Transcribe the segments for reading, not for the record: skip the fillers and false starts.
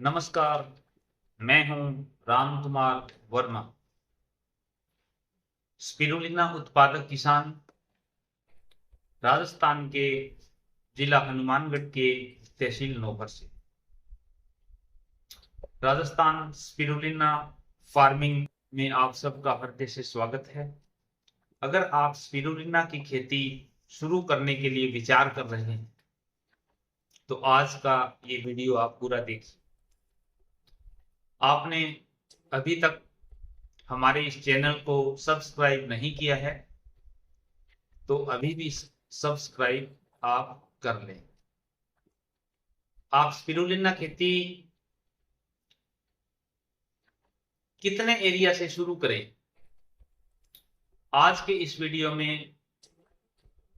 नमस्कार। मैं हूं राम कुमार वर्मा, स्पिरुलिना उत्पादक किसान, राजस्थान के जिला हनुमानगढ़ के तहसील नौहर से। राजस्थान स्पिरुलिना फार्मिंग में आप सबका हृदय से स्वागत है। अगर आप स्पिरुलिना की खेती शुरू करने के लिए विचार कर रहे हैं तो आज का ये वीडियो आप पूरा देखिए। आपने अभी तक हमारे इस चैनल को सब्सक्राइब नहीं किया है तो अभी भी सब्सक्राइब आप कर लें। आप स्पिरुलिना खेती कितने एरिया से शुरू करें, आज के इस वीडियो में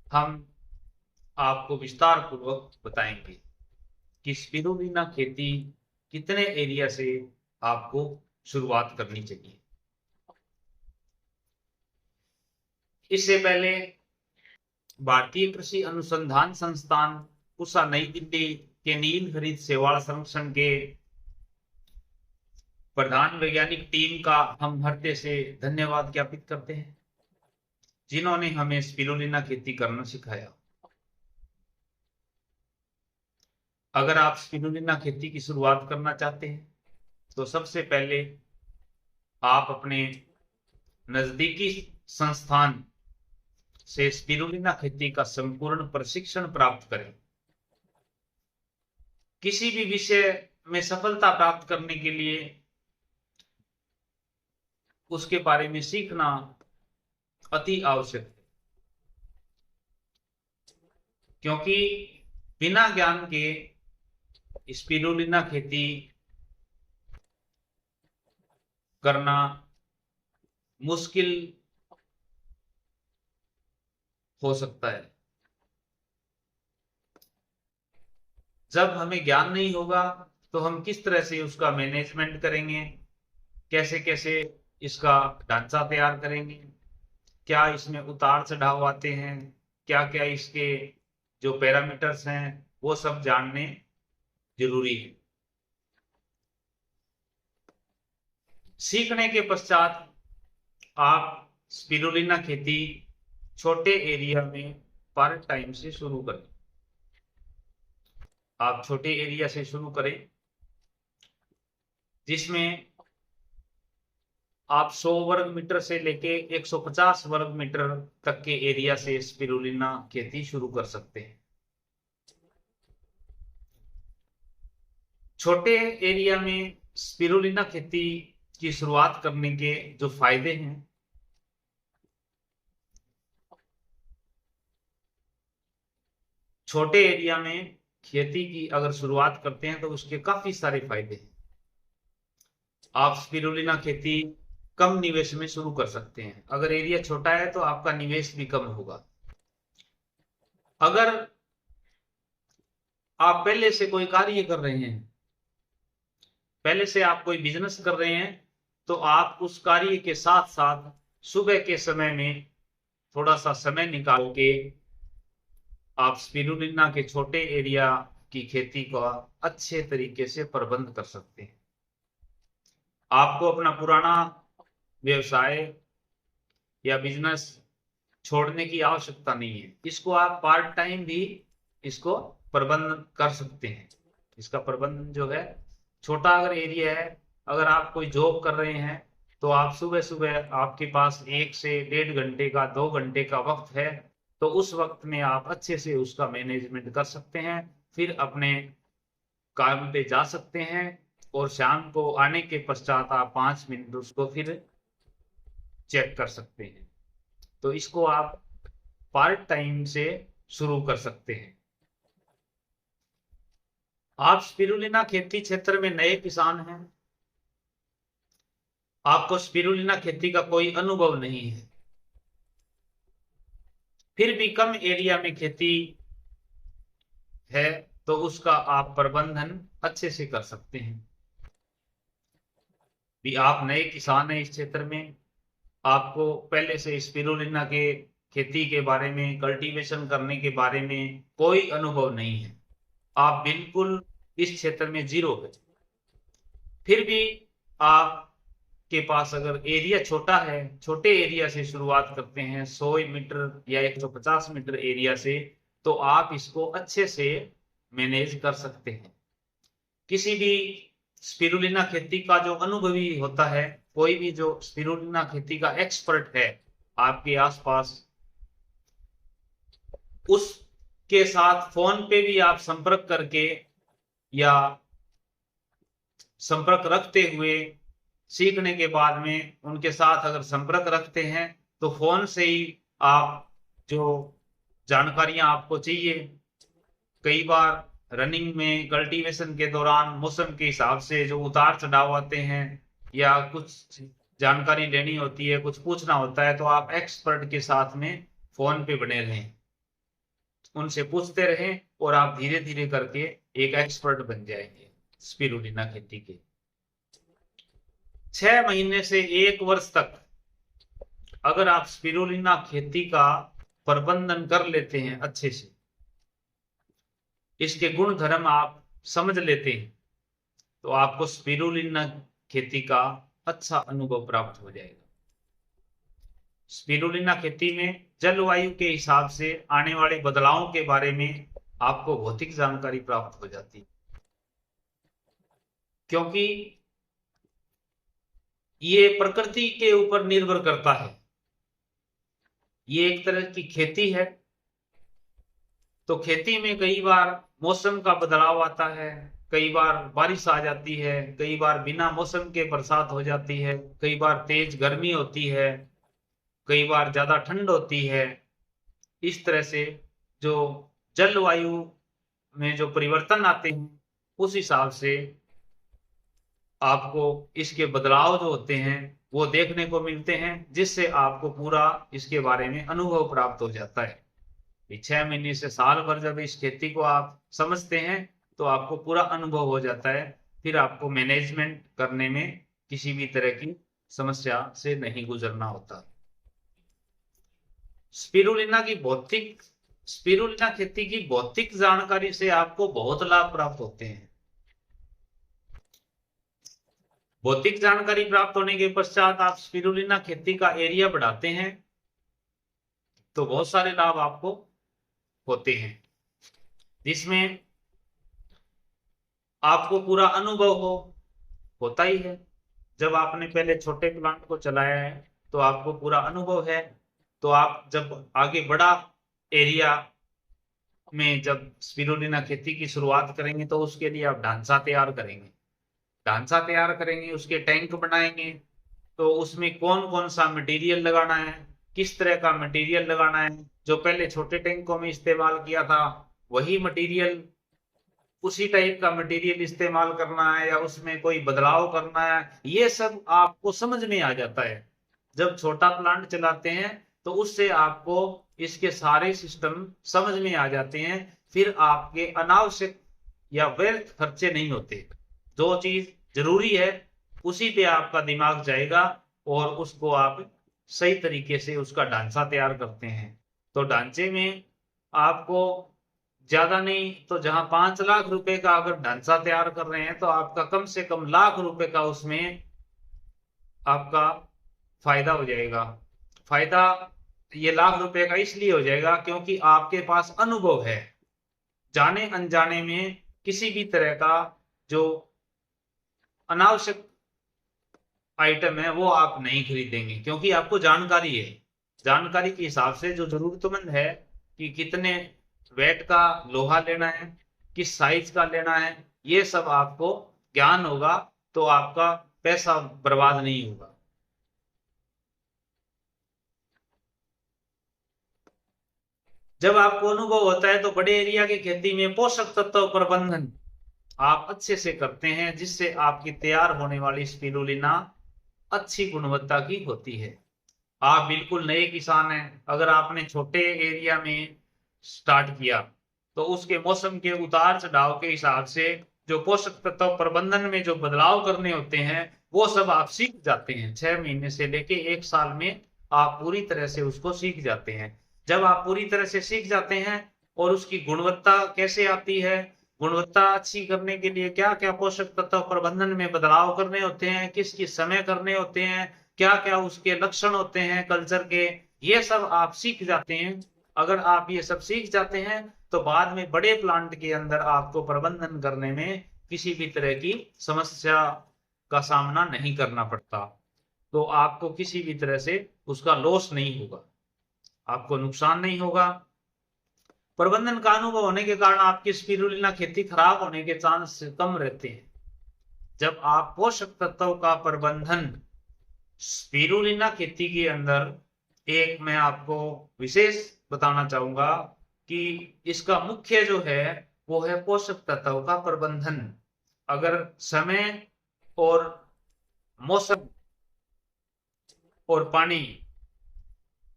हम आपको विस्तार पूर्वक बताएंगे कि स्पिरुलिना खेती कितने एरिया से आपको शुरुआत करनी चाहिए। इससे पहले भारतीय कृषि अनुसंधान संस्थान पूसा नई दिल्ली के नील हरित शैवाल संरक्षण के प्रधान वैज्ञानिक टीम का हम हृदय से धन्यवाद ज्ञापित करते हैं, जिन्होंने हमें स्पिरुलिना खेती करना सिखाया। अगर आप स्पिरुलिना खेती की शुरुआत करना चाहते हैं तो सबसे पहले आप अपने नजदीकी संस्थान से स्पिरुलिना खेती का संपूर्ण प्रशिक्षण प्राप्त करें। किसी भी विषय में सफलता प्राप्त करने के लिए उसके बारे में सीखना अति आवश्यक है, क्योंकि बिना ज्ञान के स्पिरुलिना खेती करना मुश्किल हो सकता है। जब हमें ज्ञान नहीं होगा तो हम किस तरह से उसका मैनेजमेंट करेंगे, कैसे कैसे इसका ढांचा तैयार करेंगे, क्या इसमें उतार चढ़ाव आते हैं, क्या क्या इसके जो पैरामीटर्स हैं वो सब जानने जरूरी है। सीखने के पश्चात आप स्पिरुलिना खेती छोटे एरिया में पार्ट टाइम से शुरू करें। आप छोटे एरिया से शुरू करें जिसमें आप 100 वर्ग मीटर से लेके 150 वर्ग मीटर तक के एरिया से स्पिरुलिना खेती शुरू कर सकते हैं। छोटे एरिया में स्पिरुलिना खेती की शुरुआत करने के जो फायदे हैं, छोटे एरिया में खेती की अगर शुरुआत करते हैं तो उसके काफी सारे फायदे हैं। आप स्पिरुलिना खेती कम निवेश में शुरू कर सकते हैं। अगर एरिया छोटा है तो आपका निवेश भी कम होगा। अगर आप पहले से कोई कार्य कर रहे हैं, पहले से आप कोई बिजनेस कर रहे हैं, तो आप उस कार्य के साथ साथ सुबह के समय में थोड़ा सा समय निकाल के आप स्पिरुलिना के छोटे एरिया की खेती का अच्छे तरीके से प्रबंध कर सकते हैं। आपको अपना पुराना व्यवसाय या बिजनेस छोड़ने की आवश्यकता नहीं है। इसको आप पार्ट टाइम भी इसको प्रबंध कर सकते हैं। इसका प्रबंधन जो है, छोटा अगर एरिया है, अगर आप कोई जॉब कर रहे हैं तो आप सुबह सुबह आपके पास 1 से 1.5 घंटे का 2 घंटे का वक्त है, तो उस वक्त में आप अच्छे से उसका मैनेजमेंट कर सकते हैं, फिर अपने काम पे जा सकते हैं और शाम को आने के पश्चात आप 5 मिनट उसको फिर चेक कर सकते हैं। तो इसको आप पार्ट टाइम से शुरू कर सकते हैं। आप स्पिरुलिना खेती क्षेत्र में नए किसान हैं, आपको स्पिरुलिना खेती का कोई अनुभव नहीं है, फिर भी कम एरिया में खेती है तो उसका आप प्रबंधन अच्छे से कर सकते हैं। भी आप नए किसान हैं इस क्षेत्र में, आपको पहले से स्पिरुलिना के खेती के बारे में, कल्टीवेशन करने के बारे में कोई अनुभव नहीं है, आप बिल्कुल इस क्षेत्र में जीरो है, फिर भी आपके पास अगर एरिया छोटा है, छोटे एरिया से शुरुआत करते हैं 100 मीटर या 150 मीटर एरिया से, तो आप इसको अच्छे से मैनेज कर सकते हैं। किसी भी स्पिरुलिना खेती का जो अनुभवी होता है, कोई भी जो स्पिरुलिना खेती का एक्सपर्ट है आपके आसपास, उसके साथ फोन पे भी आप संपर्क करके या संपर्क रखते हुए, सीखने के बाद में उनके साथ अगर संपर्क रखते हैं तो फोन से ही आप जो जानकारियां आपको चाहिए, कई बार रनिंग में कल्टीवेशन के दौरान मौसम के हिसाब से जो उतार चढ़ाव आते हैं या कुछ जानकारी लेनी होती है, कुछ पूछना होता है, तो आप एक्सपर्ट के साथ में फोन पे बने रहें, उनसे पूछते रहें और आप धीरे धीरे करके एक एक्सपर्ट बन जाएंगे स्पिरुलिना खेती के। 6 महीने से 1 वर्ष तक अगर आप स्पिरुलिना खेती का प्रबंधन कर लेते हैं अच्छे से, इसके गुण धर्म आप समझ लेते हैं, तो आपको स्पिरुलिना खेती का अच्छा अनुभव प्राप्त हो जाएगा। स्पिरुलिना खेती में जलवायु के हिसाब से आने वाले बदलावों के बारे में आपको भौतिक जानकारी प्राप्त हो जाती है, क्योंकि ये प्रकृति के ऊपर निर्भर करता है। ये एक तरह की खेती है, तो खेती में कई बार मौसम का बदलाव आता है, कई बार बारिश आ जाती है, कई बार बिना मौसम के बरसात हो जाती है, कई बार तेज गर्मी होती है, कई बार ज्यादा ठंड होती है। इस तरह से जो जलवायु में जो परिवर्तन आते हैं, उस हिसाब से आपको इसके बदलाव जो होते हैं वो देखने को मिलते हैं, जिससे आपको पूरा इसके बारे में अनुभव प्राप्त हो जाता है। 6 महीने से साल भर जब इस खेती को आप समझते हैं तो आपको पूरा अनुभव हो जाता है, फिर आपको मैनेजमेंट करने में किसी भी तरह की समस्या से नहीं गुजरना होता। स्पिरुलिना खेती की भौतिक जानकारी से आपको बहुत लाभ प्राप्त होते हैं। भौतिक जानकारी प्राप्त होने के पश्चात आप स्पिरुलिना खेती का एरिया बढ़ाते हैं तो बहुत सारे लाभ आपको होते हैं, जिसमें आपको पूरा अनुभव होता ही है। जब आपने पहले छोटे प्लांट को चलाया है तो आपको पूरा अनुभव है, तो आप जब आगे बड़ा एरिया में जब स्पिरुलिना खेती की शुरुआत करेंगे तो उसके लिए आप ढांचा तैयार करेंगे, उसके टैंक बनाएंगे, तो उसमें कौन कौन सा मटेरियल लगाना है, किस तरह का मटेरियल लगाना है, जो पहले छोटे टैंकों में इस्तेमाल किया था वही मटेरियल, उसी टाइप का मटेरियल इस्तेमाल करना है या उसमें कोई बदलाव करना है, ये सब आपको समझ में आ जाता है। जब छोटा प्लांट चलाते हैं तो उससे आपको इसके सारे सिस्टम समझ में आ जाते हैं, फिर आपके अनावश्यक या व्यर्थ खर्चे नहीं होते। जो चीज जरूरी है उसी पे आपका दिमाग जाएगा और उसको आप सही तरीके से उसका ढांचा तैयार करते हैं। तो ढांचे में आपको ज्यादा नहीं तो जहां 5 लाख रुपए का अगर ढांचा तैयार कर रहे हैं तो आपका कम से कम लाख रुपए का उसमें आपका फायदा हो जाएगा। फायदा ये लाख रुपए का इसलिए हो जाएगा क्योंकि आपके पास अनुभव है, जाने अनजाने में किसी भी तरह का जो अनावश्यक आइटम है वो आप नहीं खरीदेंगे, क्योंकि आपको जानकारी है। जानकारी के हिसाब से जो जरूरतमंद है कि कितने वेट का लोहा लेना है, किस साइज का लेना है, ये सब आपको ज्ञान होगा तो आपका पैसा बर्बाद नहीं होगा। जब आपको अनुभव होता है तो बड़े एरिया की खेती में पोषक तत्व प्रबंधन आप अच्छे से करते हैं, जिससे आपकी तैयार होने वाली स्पिरुलिना अच्छी गुणवत्ता की होती है। आप बिल्कुल नए किसान हैं, अगर आपने छोटे एरिया में स्टार्ट किया तो उसके मौसम के उतार चढ़ाव के हिसाब से जो पोषक तत्व प्रबंधन में जो बदलाव करने होते हैं वो सब आप सीख जाते हैं। 6 महीने से लेके 1 साल में आप पूरी तरह से उसको सीख जाते हैं। जब आप पूरी तरह से सीख जाते हैं और उसकी गुणवत्ता कैसे आती है, गुणवत्ता अच्छी करने के लिए क्या क्या पोषक तत्व प्रबंधन में बदलाव करने होते हैं, किस किस समय करने होते हैं, क्या क्या उसके लक्षण होते हैं कल्चर के, ये सब आप सीख जाते हैं। अगर आप ये सब सीख जाते हैं तो बाद में बड़े प्लांट के अंदर आपको प्रबंधन करने में किसी भी तरह की समस्या का सामना नहीं करना पड़ता। तो आपको किसी भी तरह से उसका लॉस नहीं होगा, आपको नुकसान नहीं होगा। प्रबंधन का अनुभव होने के कारण आपकी स्पिरुलिना खेती खराब होने के चांस कम रहते हैं। जब आप पोषक तत्वों का प्रबंधन स्पिरुलिना खेती के अंदर, एक मैं आपको विशेष बताना चाहूंगा कि इसका मुख्य जो है वो है पोषक तत्वों का प्रबंधन। अगर समय और मौसम और पानी,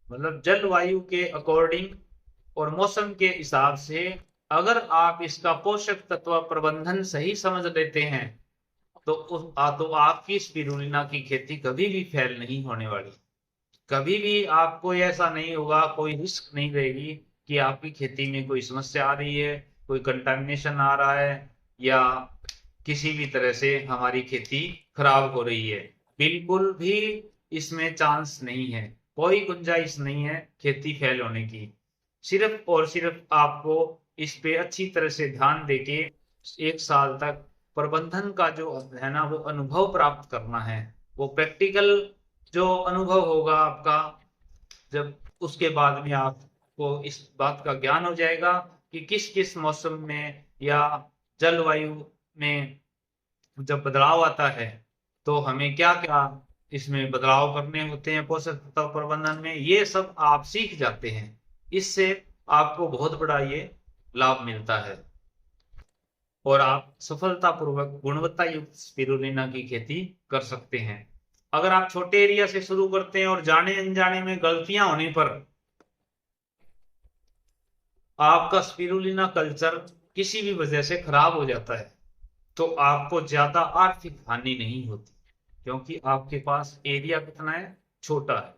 मतलब जलवायु के अकॉर्डिंग और मौसम के हिसाब से अगर आप इसका पोषक तत्व प्रबंधन सही समझ लेते हैं तो आपकी स्पिरुलिना की खेती कभी भी फेल नहीं होने वाली। कभी भी आपको ऐसा नहीं होगा, कोई रिस्क नहीं रहेगी कि आपकी खेती में कोई समस्या आ रही है, कोई कंटामिनेशन आ रहा है या किसी भी तरह से हमारी खेती खराब हो रही है। बिल्कुल भी इसमें चांस नहीं है, कोई गुंजाइश नहीं है खेती फेल होने की। सिर्फ और सिर्फ आपको इस पे अच्छी तरह से ध्यान देके 1 साल तक प्रबंधन का जो है ना वो अनुभव प्राप्त करना है। वो प्रैक्टिकल जो अनुभव होगा आपका, जब उसके बाद में आपको इस बात का ज्ञान हो जाएगा कि किस किस मौसम में या जलवायु में जब बदलाव आता है तो हमें क्या क्या इसमें बदलाव करने होते हैं पोषक तत्व प्रबंधन में, ये सब आप सीख जाते हैं। इससे आपको बहुत बड़ा ये लाभ मिलता है और आप सफलतापूर्वक गुणवत्ता युक्त स्पिरुलिना की खेती कर सकते हैं। अगर आप छोटे एरिया से शुरू करते हैं और जाने अनजाने में गलतियां होने पर आपका स्पिरुलिना कल्चर किसी भी वजह से खराब हो जाता है तो आपको ज्यादा आर्थिक हानि नहीं होती, क्योंकि आपके पास एरिया कितना है, छोटा है।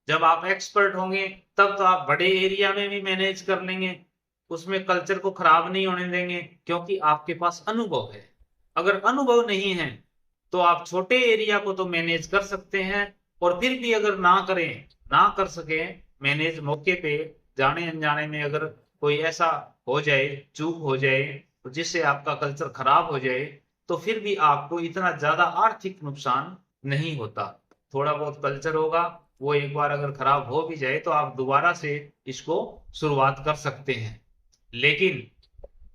जब आप एक्सपर्ट होंगे तब तो आप बड़े एरिया में भी मैनेज कर लेंगे, उसमें कल्चर को खराब नहीं होने देंगे क्योंकि आपके पास अनुभव है। अगर अनुभव नहीं है तो आप छोटे एरिया को तो मैनेज कर सकते हैं, और फिर भी अगर ना कर सके मैनेज, मौके पे जाने अनजाने में अगर कोई ऐसा हो जाए, चूक हो जाए तो जिससे आपका कल्चर खराब हो जाए, तो फिर भी आपको इतना ज्यादा आर्थिक नुकसान नहीं होता। थोड़ा बहुत कल्चर होगा, वो एक बार अगर खराब हो भी जाए तो आप दोबारा से इसको शुरुआत कर सकते हैं। लेकिन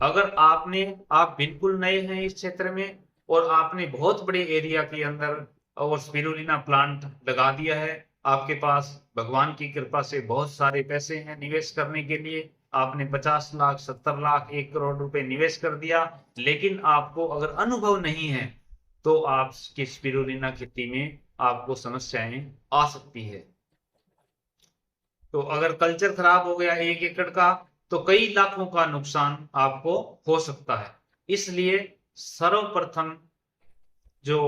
अगर आप बिल्कुल नए हैं इस क्षेत्र में और आपने बहुत बड़े एरिया के अंदर और स्पिरुलिना प्लांट लगा दिया है, आपके पास भगवान की कृपा से बहुत सारे पैसे हैं निवेश करने के लिए, आपने 50 लाख 70 लाख 1 करोड़ रुपए निवेश कर दिया, लेकिन आपको अगर अनुभव नहीं है तो आपकी स्पिरुलिना खेती में आपको समस्याएं आ सकती है। तो अगर कल्चर खराब हो गया 1 एकड़ का तो कई लाखों का नुकसान आपको हो सकता है। इसलिए सर्वप्रथम जो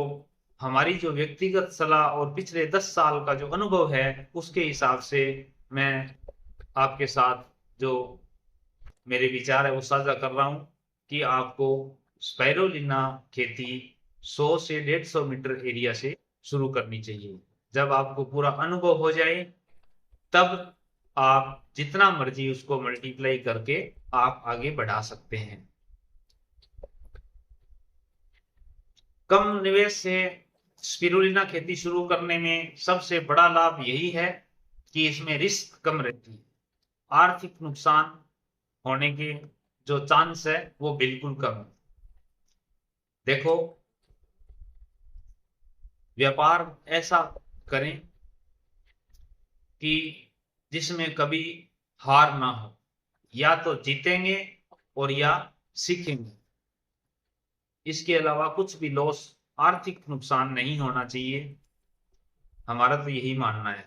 हमारी जो व्यक्तिगत सलाह और पिछले 10 साल का जो अनुभव है उसके हिसाब से मैं आपके साथ जो मेरे विचार है वो साझा कर रहा हूं कि आपको स्पाइरुलिना खेती 100 से 150 मीटर एरिया से शुरू करनी चाहिए। जब आपको पूरा अनुभव हो जाए तब आप जितना मर्जी उसको मल्टीप्लाई करके आप आगे बढ़ा सकते हैं। कम निवेश से स्पिरुलिना खेती शुरू करने में सबसे बड़ा लाभ यही है कि इसमें रिस्क कम रहती है, आर्थिक नुकसान होने के जो चांस है वो बिल्कुल कम है। देखो, व्यापार ऐसा करें कि जिसमें कभी हार ना हो, या तो जीतेंगे और या सीखेंगे, इसके अलावा कुछ भी लॉस, आर्थिक नुकसान नहीं होना चाहिए। हमारा तो यही मानना है।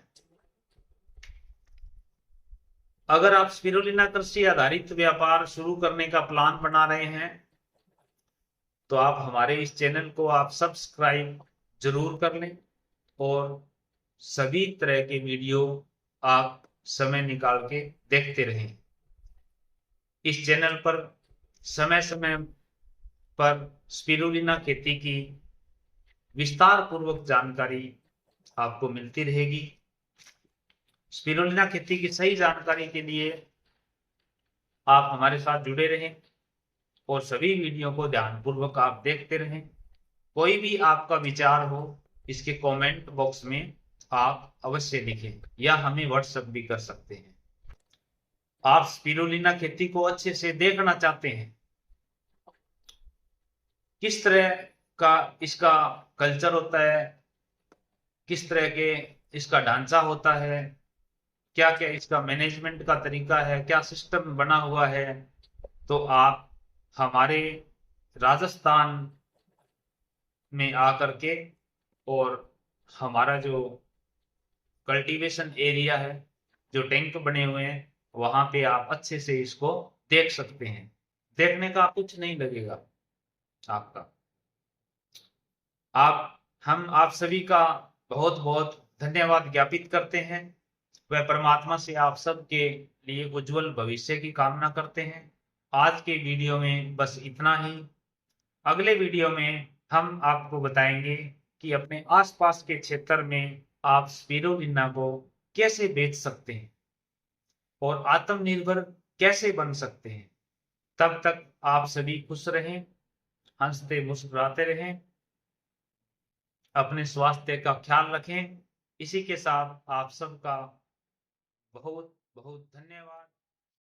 अगर आप स्पिरुलिना कृषि आधारित व्यापार शुरू करने का प्लान बना रहे हैं तो आप हमारे इस चैनल को आप सब्सक्राइब जरूर कर लें और सभी तरह के वीडियो आप समय निकाल के देखते रहें। इस चैनल पर समय समय पर स्पिरुलिना खेती की विस्तार पूर्वक जानकारी आपको मिलती रहेगी। स्पिरुलिना खेती की सही जानकारी के लिए आप हमारे साथ जुड़े रहें और सभी वीडियो को ध्यानपूर्वक आप देखते रहें। कोई भी आपका विचार हो इसके कमेंट बॉक्स में आप अवश्य लिखें या हमें व्हाट्सएप भी कर सकते हैं। आप स्पिरुलिना खेती को अच्छे से देखना चाहते हैं, किस तरह का इसका कल्चर होता है, किस तरह के इसका ढांचा होता है, क्या क्या इसका मैनेजमेंट का तरीका है, क्या सिस्टम बना हुआ है, तो आप हमारे राजस्थान में आकर के और हमारा जो कल्टीवेशन एरिया है, जो टैंक बने हुए हैं, वहां पे आप अच्छे से इसको देख सकते हैं। देखने का कुछ नहीं लगेगा आपका। हम आप सभी का बहुत बहुत धन्यवाद ज्ञापित करते हैं। वह परमात्मा से आप सबके लिए उज्जवल भविष्य की कामना करते हैं। आज के वीडियो में बस इतना ही। अगले वीडियो में हम आपको बताएंगे कि अपने आसपास के क्षेत्र में आप स्पिरुलिना को कैसे बेच सकते हैं और आत्मनिर्भर कैसे बन सकते हैं। तब तक आप सभी खुश रहें, हंसते मुस्कुराते रहें, अपने स्वास्थ्य का ख्याल रखें। इसी के साथ आप सबका बहुत बहुत धन्यवाद।